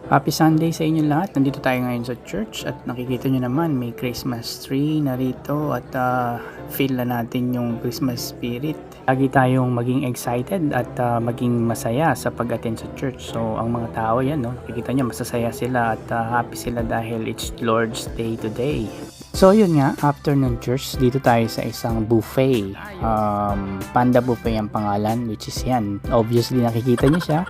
Happy Sunday sa inyo lahat. Nandito tayo ngayon sa church at nakikita nyo naman may Christmas tree na rito at feel na natin yung Christmas spirit. Lagi tayong maging excited at maging masaya sa pag-attend sa church. So ang mga tao yan, no, nakikita nyo masasaya sila at happy sila dahil it's Lord's Day today. So yun nga, after ng church, dito tayo sa isang buffet. Panda Buffet ang pangalan, which is yan. Obviously nakikita nyo siya.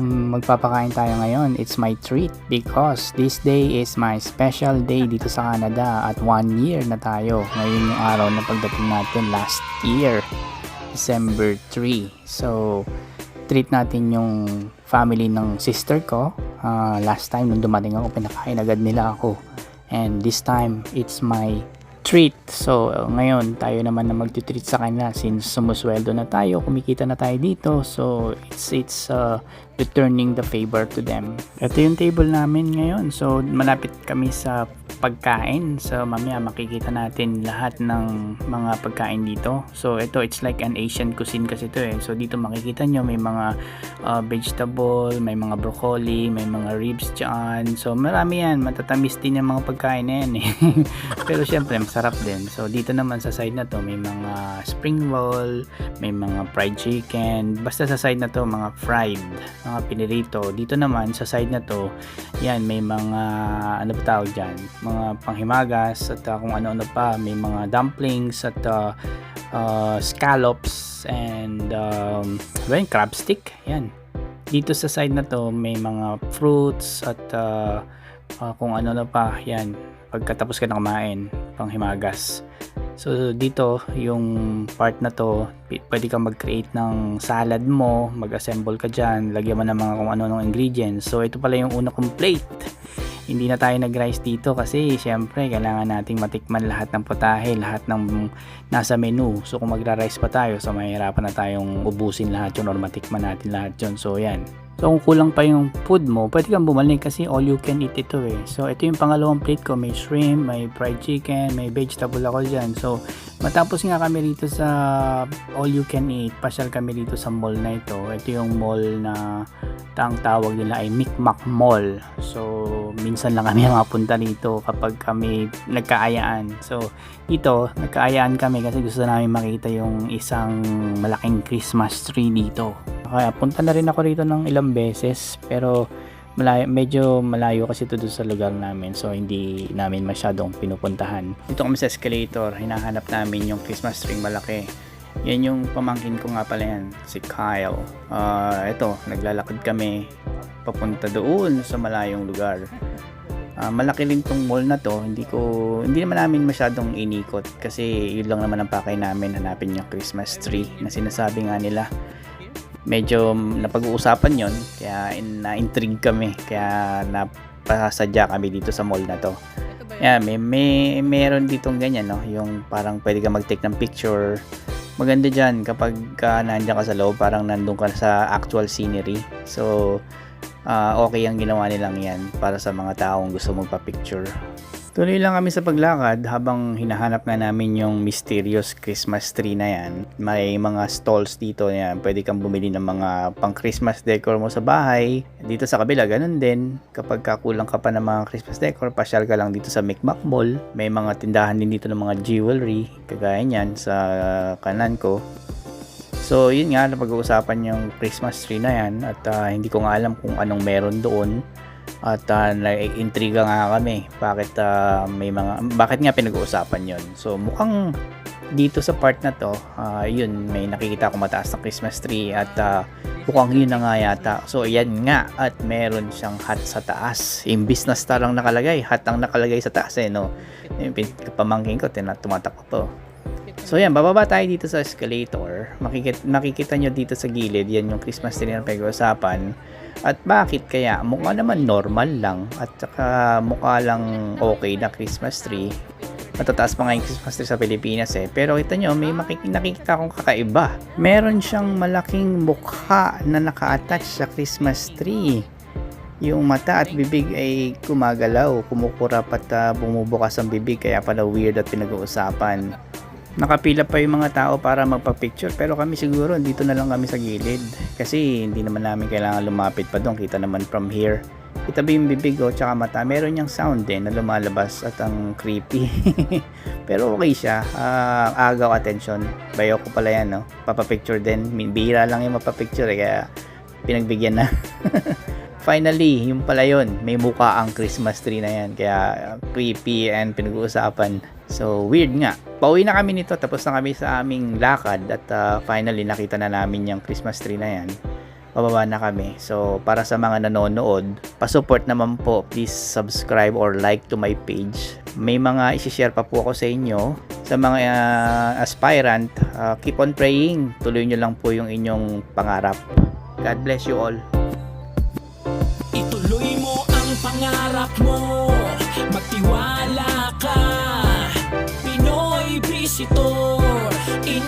Magpapakain tayo ngayon. It's my treat because this day is my special day dito sa Canada at 1 year na tayo. Ngayon yung araw na pagdating natin last year, December 3. So, treat natin yung family ng sister ko. Last time nung dumating ako, pinakain agad nila ako. And this time, it's my treat. So, ngayon, tayo naman na magtitreat sa kanila since sumusweldo na tayo, kumikita na tayo dito. So, it's returning the favor to them. Ito yung table namin ngayon. So, malapit kami sa pagkain. So, mamaya makikita natin lahat ng mga pagkain dito. So, ito, it's like an Asian cuisine kasi ito eh. So, dito makikita nyo may mga vegetable, may mga broccoli, may mga ribs dyan. So, marami yan. Matatamis din yung mga pagkain na yan eh. Pero, syempre, masarap din. So, dito naman sa side na to, may mga spring roll, may mga fried chicken. Basta sa side na to, mga fried, mga pinirito. Dito naman, sa side na to, yan, may mga, ano ba tawag dyan? Mga panghimagas at kung ano-ano pa. May mga dumplings at scallops and crab stick. Yan. Dito sa side na to, may mga fruits at kung ano-ano pa. Yan. Pagkatapos ka na kumain, panghimagas. So dito, yung part na to, pwede kang mag-create ng salad mo, mag-assemble ka dyan, lagyan mo ng mga kung ano-anong ingredients. So ito pala yung una kong plate. Hindi na tayo nag-rice dito kasi syempre kailangan nating matikman lahat ng putahe, lahat ng nasa menu. So kung magra-rice pa tayo, so mahirapan na tayong ubusin lahat yun or matikman natin lahat yun. So yan. So kung kulang pa yung food mo, pwede kang bumalik kasi all you can eat ito eh. So ito yung pangalawang plate ko, may shrimp, may fried chicken, may vegetable ako dyan. So matapos nga kami rito sa all you can eat, pasyal kami rito sa mall na ito. Ito yung mall na ang tawag nila ay Micmac Mall. So minsan lang kami mapunta dito kapag kami nagkaayaan. So dito nagkaayaan kami kasi gusto namin makita yung isang malaking Christmas tree dito. Kaya punta na rin ako rito ng ilang beses pero medyo malayo kasi ito sa lugar namin, so hindi namin masyadong pinupuntahan. Dito kami sa escalator, hinahanap namin yung Christmas tree malaki. Yan yung pamangkin ko nga pala yan, si Kyle. Ito, naglalakad kami papunta doon sa malayong lugar. Malaki rin tong mall na to. Hindi naman namin masyadong inikot kasi yun lang naman ang pakay namin, hanapin yung Christmas tree na sinasabi nga nila. Medyo napag-uusapan yon kaya na-intrigue kami, kaya napasadya kami dito sa mall na to. Yan, meron ditong ganyan, no, yung parang pwede ka mag-take ng picture. Maganda dyan kapag nandiyan ka sa loob, parang nandun ka sa actual scenery. So okay ang ginawa nilang yan para sa mga taong gusto magpa-picture. Tuloy lang kami sa paglakad habang hinahanap nga namin yung mysterious Christmas tree na yan. May mga stalls dito yan. Pwede kang bumili ng mga pang Christmas decor mo sa bahay. Dito sa kabila, ganun din. Kapag kakulang ka pa ng mga Christmas decor, pasyal ka lang dito sa Micmac Mall. May mga tindahan din dito ng mga jewelry. Kagaya niyan sa kanan ko. So yun nga, napag-uusapan yung Christmas tree na yan. At hindi ko nga alam kung anong meron doon. At nai-intriga nga kami bakit nga pinag-uusapan yon. So mukhang dito sa part na to, yun, may nakikita ako mataas na Christmas tree at mukhang yun na nga yata. So yan nga, at meron siyang hat sa taas. Imbis na star ang nakalagay, hat ang nakalagay sa taas eh, no. Yung pamangkin ko tumatakbo po. So yan, bababa tayo dito sa escalator. Makikita nyo dito sa gilid, yan yung Christmas tree na pag-uusapan. At bakit kaya? Mukha naman normal lang at saka mukha lang okay na Christmas tree. Matataas pa nga yung Christmas tree sa Pilipinas eh. Pero kita nyo, may nakikita akong kakaiba. Meron siyang malaking mukha na naka-attach sa Christmas tree. Yung mata at bibig ay gumagalaw, kumukurap at bumubukas ang bibig, kaya pala weird at pinag-uusapan. Nakapila pa yung mga tao para magpa-picture, pero kami siguro dito na lang kami sa gilid kasi hindi naman namin kailangan lumapit pa doon, kita naman from here itabi yung bibig tsaka mata. Meron niyang sound din na lumalabas at ang creepy. Pero okay siya. Agaw attention. Bayo ko pala yan, no? Papapicture din. Bihira lang yung mapapicture kaya pinagbigyan na. Finally, yung pala yun. May mukha ang Christmas tree na yan. Kaya creepy and pinag-uusapan. So, weird nga. Pauwi na kami nito. Tapos na kami sa aming lakad. At finally, nakita na namin yung Christmas tree na yan. Bababa na kami. So, para sa mga nanonood, pa-support naman po. Please subscribe or like to my page. May mga isi-share pa po ako sa inyo. Sa mga aspirant, keep on praying. Tuloy nyo lang po yung inyong pangarap. God bless you all. Ituloy mo ang pangarap mo, magtiwala ka. Pinoy Visitor in